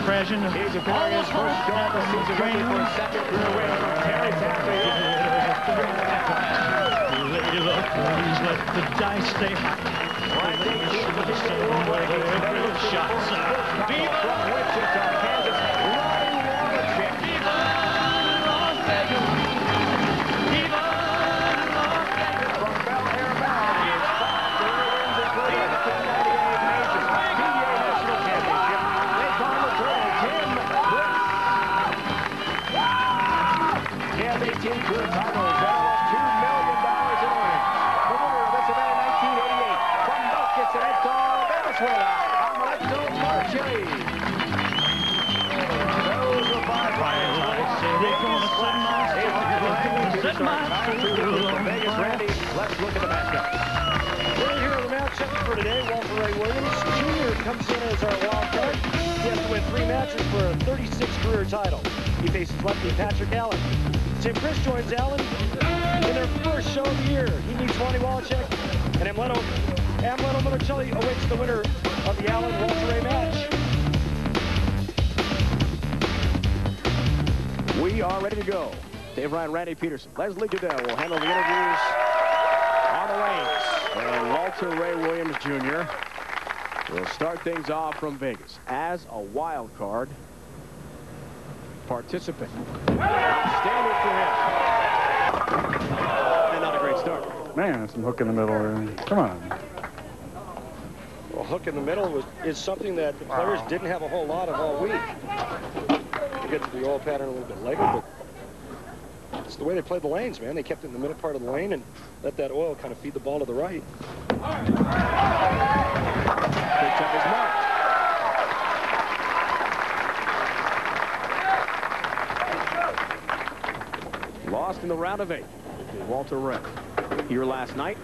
Crashing. He's a first start of the season, looking for a second career win from Terry Tapper. Lady luck, please let the dice stay high. Every shot's Viva Wichita, Kansas, running Wallachek. Viva Las Vegas. Viva Las Vegas. From Bel Air Mountain, his 5 career wins, including the 1998 Majors, PBA National Championship. They call the trail, Tim Brooks. He has 18 career titles and almost $2 million in earnings. The winner of this event in 1988 from Milkits and Edson, Venezuela, Amoreto Marcheri. Those were 5 Twilight City, gonna set my soul on Vegas, fire. Randy, let's look at the matchups. Right here are the matchups for today. Walter Ray Williams Jr. comes in as our wild card. He has to win 3 matches for a 36th career title. He faces lefty Patrick Allen. St. Chris joins Allen in their first show of the year. He meets Ronnie Wallachek, and Amleto Monicelli awaits the winner of the Allen-Walter Ray match. We are ready to go. Dave Ryan, Randy Peterson, Leslie Goodell will handle the interviews on the reins. And Walter Ray Williams Jr. will start things off from Vegas as a wild card participant. Outstanding for him. And not a great start. Man, some hook in the middle there. Come on. Well, hook in the middle is something that the players didn't have a whole lot of all week. To get to the oil pattern a little bit later, but it's the way they played the lanes, man. They kept it in the middle part of the lane and let that oil kind of feed the ball to the right. Picks up his mark. Lost in the round of 8. Walter Ray here last night,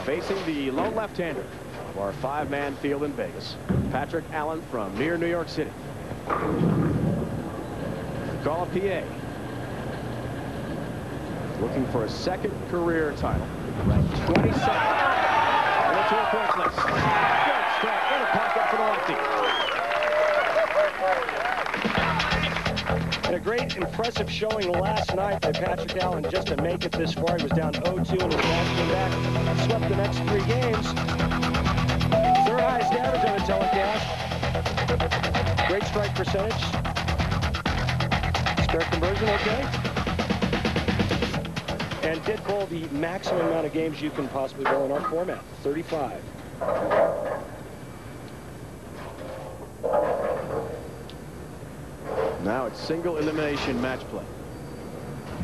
facing the lone left-hander of our 5-man field in Vegas, Patrick Allen from near New York City. Call of PA. Looking for a second career title. Ranked 22nd. Only 2 points left. Good start. What a pass up for the lefty. And a great, impressive showing last night by Patrick Allen just to make it this far. He was down 0-2 and his last came back, swept the next 3 games. 3rd highest average on the telecast. Great strike percentage. Spare conversion, okay. And did bowl the maximum amount of games you can possibly bowl in our format, 35. Now it's single elimination match play.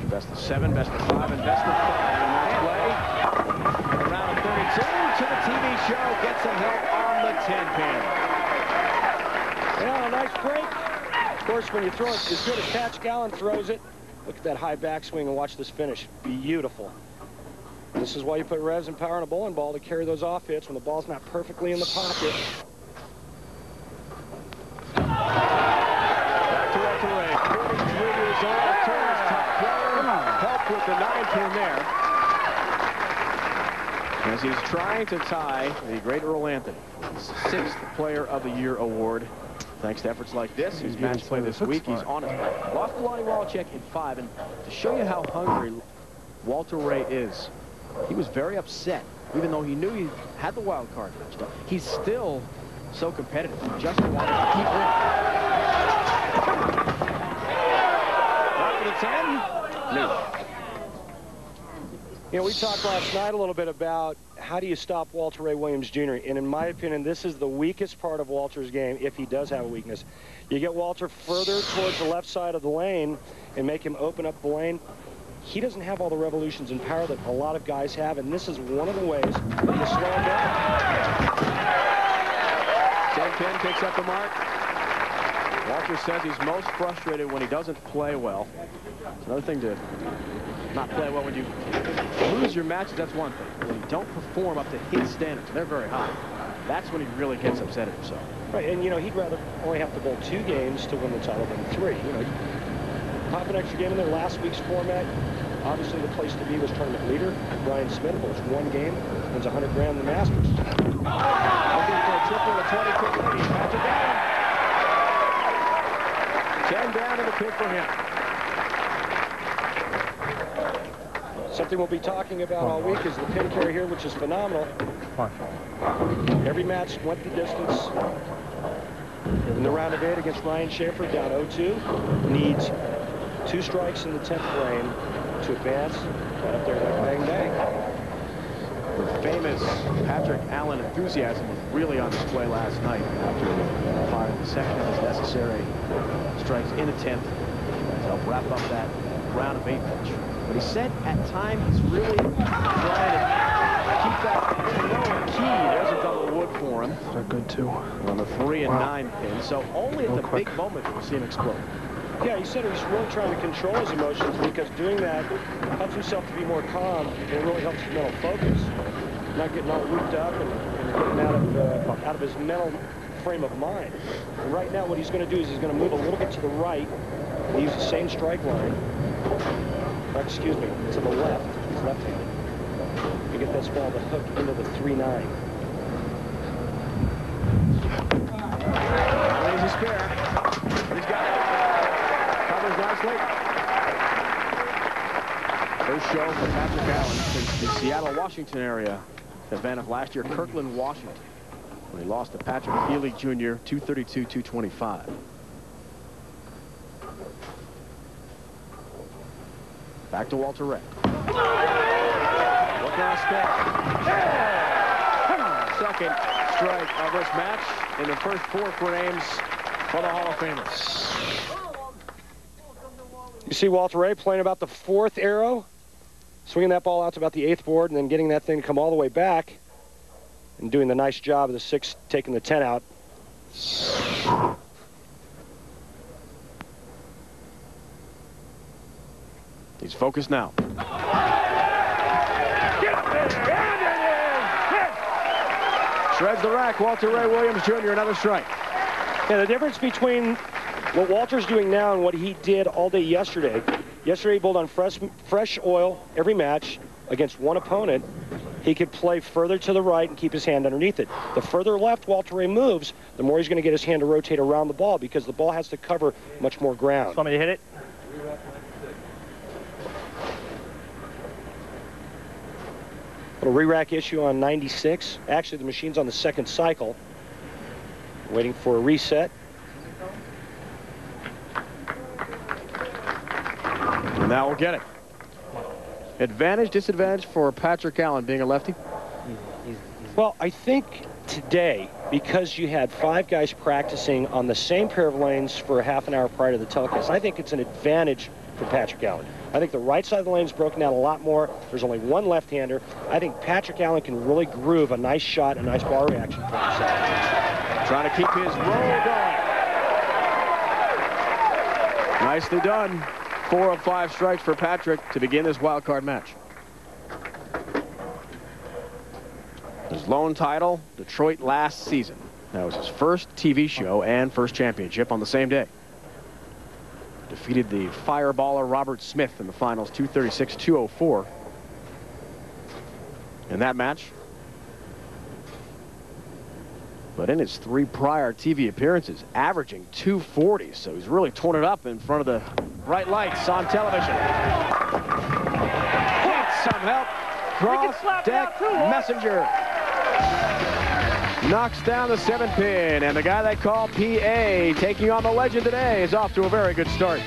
Best of 7, best of 5, and best of 5 in match play. Round of 32 to the TV show. Get some help on the 10-pin. Yeah, a nice break. Of course, when you throw it as good as Patrick Allen throws it, look at that high backswing and watch this finish. Beautiful. This is why you put revs and power in a bowling ball, to carry those off hits when the ball's not perfectly in the pocket. Back to Walter Ray, 43 years old, turns top player. Help with the 9-pin there. As he's trying to tie the great Earl Anthony, his 6th Player of the Year award. Thanks to efforts like this, his match play this week, he's on his way. Lost to Lonnie Wallachek in 5, and to show you how hungry Walter Ray is, he was very upset, even though he knew he had the wild card match. He's still so competitive. He just wanted to keep winning. After the 10, no. You know, we talked last night a little bit about how do you stop Walter Ray Williams Jr. And in my opinion, this is the weakest part of Walter's game, if he does have a weakness. You get Walter further towards the left side of the lane and make him open up the lane. He doesn't have all the revolutions and power that a lot of guys have, and this is one of the ways to slow him down. 10-10 picks up the mark. Walter says he's most frustrated when he doesn't play well. It's another thing to not play well when you lose your matches, that's one thing. When you don't perform up to his standards, they're very high. That's when he really gets upset at himself. Right, and you know, he'd rather only have to bowl 2 games to win the title than 3. You know, pop an extra game in there. Last week's format, obviously the place to be was tournament leader Brian Smith. Bowls 1 game, wins $100 grand in the Masters. Looking for a triple in the 20-pick lead. Patrick Allen. 10 down to the pick for him. Something we'll be talking about all week is the pin carry here, which is phenomenal. Every match went the distance. In the round of 8 against Ryan Schaefer, down 0-2. Needs 2 strikes in the 10th frame to advance. Right up there, like bang, bang. The famous Patrick Allen enthusiasm was really on display last night after firing the second of his necessary strikes in the 10th to help wrap up that round of 8 pitch. But he said at times he's really trying to keep that low key. There's a double wood for him. They're good too. On the 3 and 9 pin. So only at the big moment we'll see him explode. Yeah, he said he's really trying to control his emotions, because doing that helps himself to be more calm, and it really helps his mental focus. Not getting all looped up and getting out of his mental frame of mind. And right now what he's going to do is he's going to move a little bit to the right and use the same strike line. Excuse me, to the left. He's left-handed. You get this ball to hook into the 3-9. He's a spare, but he's got it. Covers nicely. First show for Patrick Allen since the Seattle-Washington area event of last year, Kirkland, Washington, when he lost to Patrick Healy Jr. 232-225. Back to Walter Ray. Look now, step. Second strike of this match in the first 4 frames for the Hall of Famers. You see Walter Ray playing about the 4th arrow, swinging that ball out to about the 8th board, and then getting that thing to come all the way back, and doing the nice job of the 6, taking the 10 out. He's focused now. Shreds the rack. Walter Ray Williams Jr. another strike. Yeah, the difference between what Walter's doing now and what he did all day yesterday. Yesterday he bowled on fresh oil every match against one opponent. He could play further to the right and keep his hand underneath it. The further left Walter Ray moves, the more he's going to get his hand to rotate around the ball, because the ball has to cover much more ground. Want me to hit it? A re-rack issue on 96. Actually, the machine's on the 2nd cycle. Waiting for a reset. And now we'll get it. Advantage, disadvantage for Patrick Allen being a lefty? Well, I think today, because you had 5 guys practicing on the same pair of lanes for a half an hour prior to the telecast, I think it's an advantage for Patrick Allen. I think the right side of the lane is broken down a lot more. There's only one left-hander. I think Patrick Allen can really groove a nice shot, a nice ball reaction for himself. Trying to keep his roll going. Nicely done. 4 of 5 strikes for Patrick to begin this wild card match. His lone title, Detroit last season. That was his first TV show and first championship on the same day. Defeated the fireballer Robert Smith in the finals, 236-204. In that match, But in his 3 prior TV appearances, averaging 240. So he's really torn it up in front of the bright lights on television. Gets some help. Cross deck Messenger knocks down the 7-pin, and the guy they call PA taking on the legend today is off to a very good start.